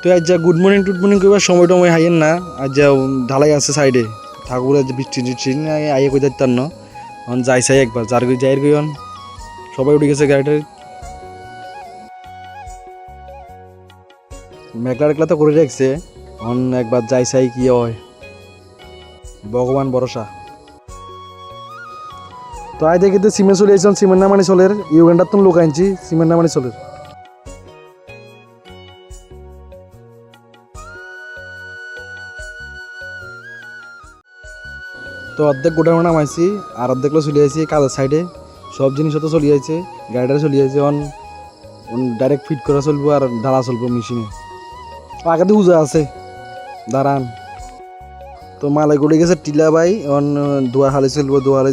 তো আজ যা গুড মর্নিং করবার সময় টময় হাইয়েন না, আজ যা ঢালাই আছে সাইডে ঠাকুরের যে বৃষ্টি টিষ্টি আইয়ে কই যাইতার না যাই চাই একবার যার যাই গইন সবাই উঠে গেছে গাড়িটার মেঘলা তো করে রাখছে একবার যাই চাই কি হয় ভগবান ভরসা। তো আই দেখি তো সিমেন্ট চলে আসছেন সিমেন্ট না মানে চলের ইউগান্ডার তো লোক আনছি সিমেন্ট না মানে চলের। তো অর্ধেক গোডাউন নামাইছি আর অর্ধেকগুলো চলে আসছি কাজের সাইডে সব জিনিস তো চলে যাচ্ছে গাড়িটা চলে যাচ্ছে ডাইরেক্ট ফিট করা চলবো আর ঢালা চলবো মেশিনে আগে তো উজা আছে দাঁড়ান। তো মালাই গড়ে গেছে টিলা বাই দোয়া হালি চলবো দোয়া হালি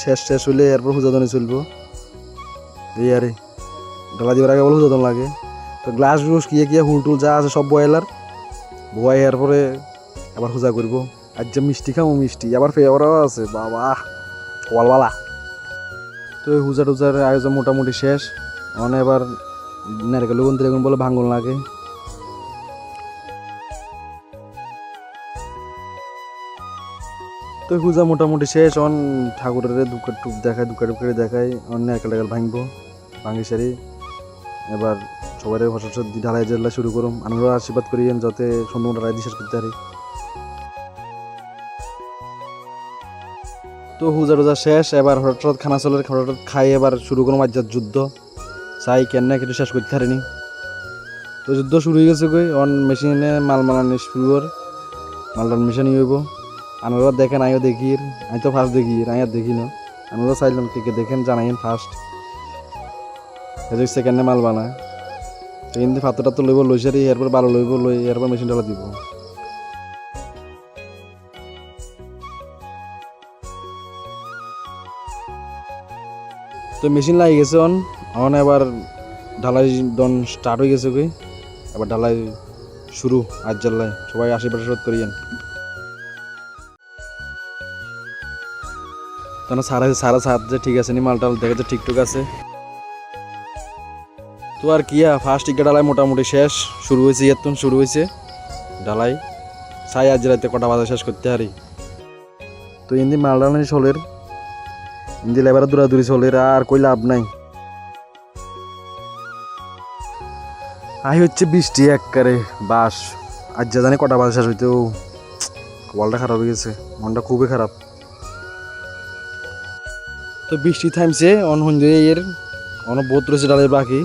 শেষ হইলে এরপর হুজাদনে চলবো এই আরে ঢালা দিবার আগে বলে হুজাদন লাগে। তো গ্লাস গ্লুস কিয়ে হুলটুল যা আছে সব বয়েলার বয় এরপরে আবার হুজা করবো। আর যে মিষ্টি খাবো মিষ্টি আবার ফেভারও আছে বাবা ওয়ালওয়ালা। তো এই হুজা টুজার আয়োজন মোটামুটি শেষ এবার নারকেল বন্ধু এখন বলে ভাঙন লাগে। তো হুজা মোটামুটি শেষ ঠাকুরের দুকার টুপ দেখায় দুকার করে দেখায় নারকেল টাকেল ভাঙবো ভাঙি সারি এবার সবাই ফসল ঢালাই জেলা শুরু করুম আমরা আশীর্বাদ করি যাতে সুন্দর রায় বিশ্বাস করতে পারি। তো হুজা টুজা শেষ এবার হঠাৎ খানা চলের হঠাৎ খাই এবার শুরু করুম আজ যুদ্ধ চাই কেন না কিছু শেষ করতে পারিনি। তো যুদ্ধ শুরু হয়ে গেছে কই মেশিনে মাল মালানি শুরু মালটাল মেশিন হইব আমরা দেখেন আইও দেখি আমি তো ফার্স্ট দেখি আই আর দেখি না আমরা চাইলাম কে দেখেন জানাইন ফার্স্ট সেকেন্ডে মাল বানায় তো কিন্তু ফাতরটা তো লইব লই সারি এরপর বালু লইব লই এরপর মেশিন ঢালা দিব। তো মেশিন লাগি গেছে এবার ঢালাই দন স্টার্ট হয়ে গেছে কই এবার ঢালাই শুরু আজ জ্বালাই সবাই আশীর্বাদ করিয়েন। তখন সারা সাত যে ঠিক আছে নি মালটাল দেখে যে ঠিকঠাক আছে। তো আর কিয়া ফার্স্ট ইকা ঢালাই মোটামুটি শেষ শুরু হয়েছে এতক্ষণ শুরু হয়েছে ঢালাই চাই আজ রাতে কটা বাজে শেষ করতে পারি। তো ইন্দি মাল ঢালাই চলের ইন্দি লেবার দূরাদূরি চলের আর কই লাভ নাই। আই হচ্ছে বৃষ্টি একবারে বাস আজ যা জানি কটা বাজে শেষ হইতেও ওয়ালটা খারাপ হয়ে গেছে মনটা খুবই খারাপ। তো বৃষ্টি থামছে এর বহুত রয়েছে ডালের বাকি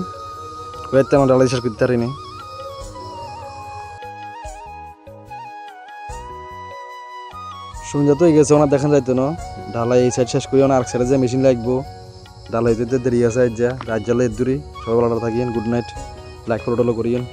কয়েকটা আমার ডালাই শেষ করতে পারিনি। সন্ধ্যা তো হয়ে গেছে দেখা যাইতো না ঢালাই এই সাইড শেষ করি আর সাইডে যে মেশিন লাগবো ঢালাই দেরি আছে আজ যা রাত জ্বালাই দূরি সবাই ভালো থাকিয়েন গুড নাইট লাইক ফটো করিয়েন।